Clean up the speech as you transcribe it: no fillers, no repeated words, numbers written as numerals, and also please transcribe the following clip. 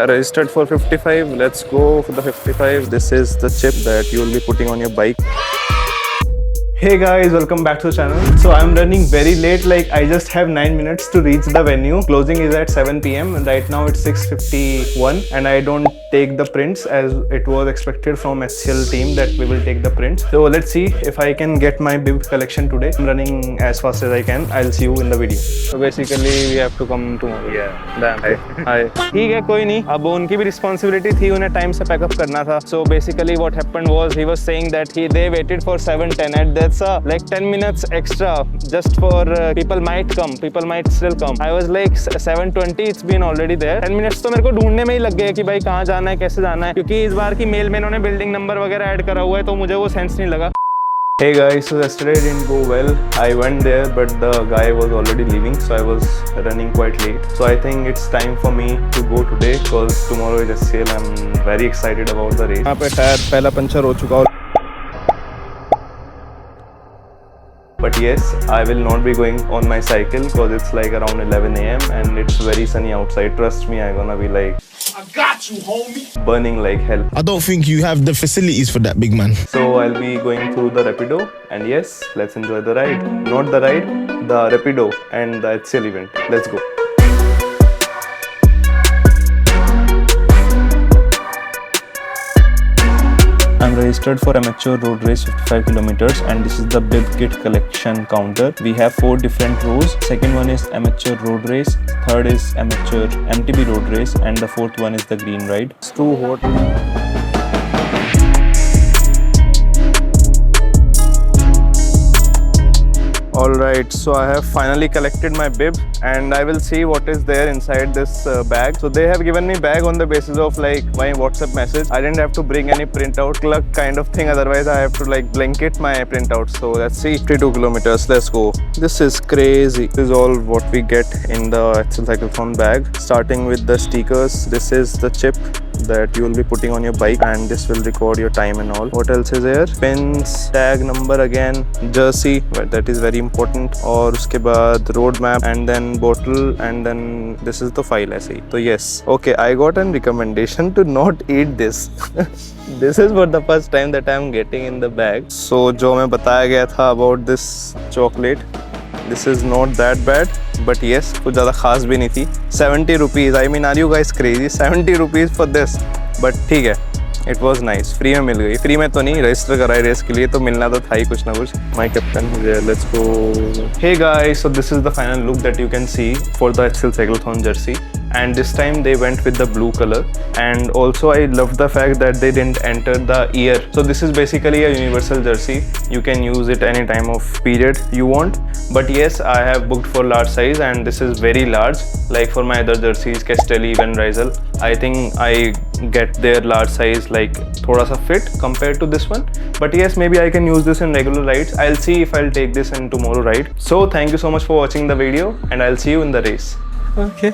I registered for 55. Let's go for the 55. This is the chip that you will be putting on your bike. Hey guys, welcome back to the channel. So I'm running very late, like I just have 9 minutes to reach the venue. Closing is at 7 p.m. and right now it's 6:51 and I don't take the prints as it was expected from SCL team that we will take the prints. So let's see if I can get my bib collection today. I'm running as fast as I can. I'll see you in the video. So basically we have to come tomorrow. Yeah. Damn. Hi. ठीक है कोई नहीं. अब उनकी भी responsibility थी, उन्हें time से pack up करना था. So basically what happened was he was saying that they waited for 7:10 at that's like 10 minutes extra just for people might come, people might still come. I was like 7:20, it's been already there. 10 minutes तो मेरे को ढूंढने में ही लग गए कि भाई कहाँ जाना है, कैसे जाना है, क्योंकि इस बार की मेल में इन्होंने बिल्डिंग नंबर वगैरह ऐड करा हुआ है तो मुझे वो सेंस नहीं लगा. Hey guys, so yesterday didn't go well. I went there but the guy was already leaving, so I was running quite late. So I think it's time for me to go today because tomorrow is SCL. I'm very excited about the race. यहाँ पे tyre पहला puncture हो चुका. But yes, I will not be going on my cycle because it's like around 11 a.m. and it's very sunny outside. Trust me, I'm gonna be like, I got you, homie, burning like hell. I don't think you have the facilities for that, big man. So I'll be going through the Rapido and yes, let's enjoy the ride. Not the ride, the Rapido and the HCL event. Let's go. I'm registered for amateur road race 55 kilometers and this is the bib kit collection counter. We have 4 different rows. Second one is amateur road race, third is amateur MTB road race and the fourth one is the green ride. It's too hot. Alright, so I have finally collected my bib and I will see what is there inside this bag. So they have given me bag on the basis of like my WhatsApp message. I didn't have to bring any printout cluck kind of thing, otherwise I have to like blanket my printout. So let's see, 52 kilometers, let's go. This is crazy. This is all what we get in the HCL Cyclothon bag. Starting with the stickers, this is the chip that you will be putting on your bike and this will record your time and all. What else is here? Pins, tag number again, jersey, but that is very important. और उसके बाद road map and then bottle and then this is the file ऐसे ही. तो yes, okay, I got a recommendation to not eat this. This is for the first time that I am getting in the bag. So जो मैं बताया गया था about this chocolate, this is not that bad. But yes, कुछ ज़्यादा खास भी नहीं थी. 70 rupees. I mean, are you guys crazy? 70 rupees for this. But ठीक है, it was nice. फ्री में मिल गई. फ्री में तो नहीं, रजिस्टर कराए रेस के लिए तो मिलना तो था ही कुछ ना कुछ. My captain is there. Let's go. Hey guys, so this is the final look that you can see for the HCL Cyclothon jersey. And this time they went with the blue color and also I loved the fact that they didn't enter the year. So this is basically a universal jersey. You can use it any time of period you want. But yes, I have booked for large size and this is very large. Like for my other jerseys, Castelli, Van Rysel, I think I get their large size like thoda sa fit compared to this one. But yes, maybe I can use this in regular rides. I'll see if I'll take this in tomorrow ride. So thank you so much for watching the video and I'll see you in the race. Okay.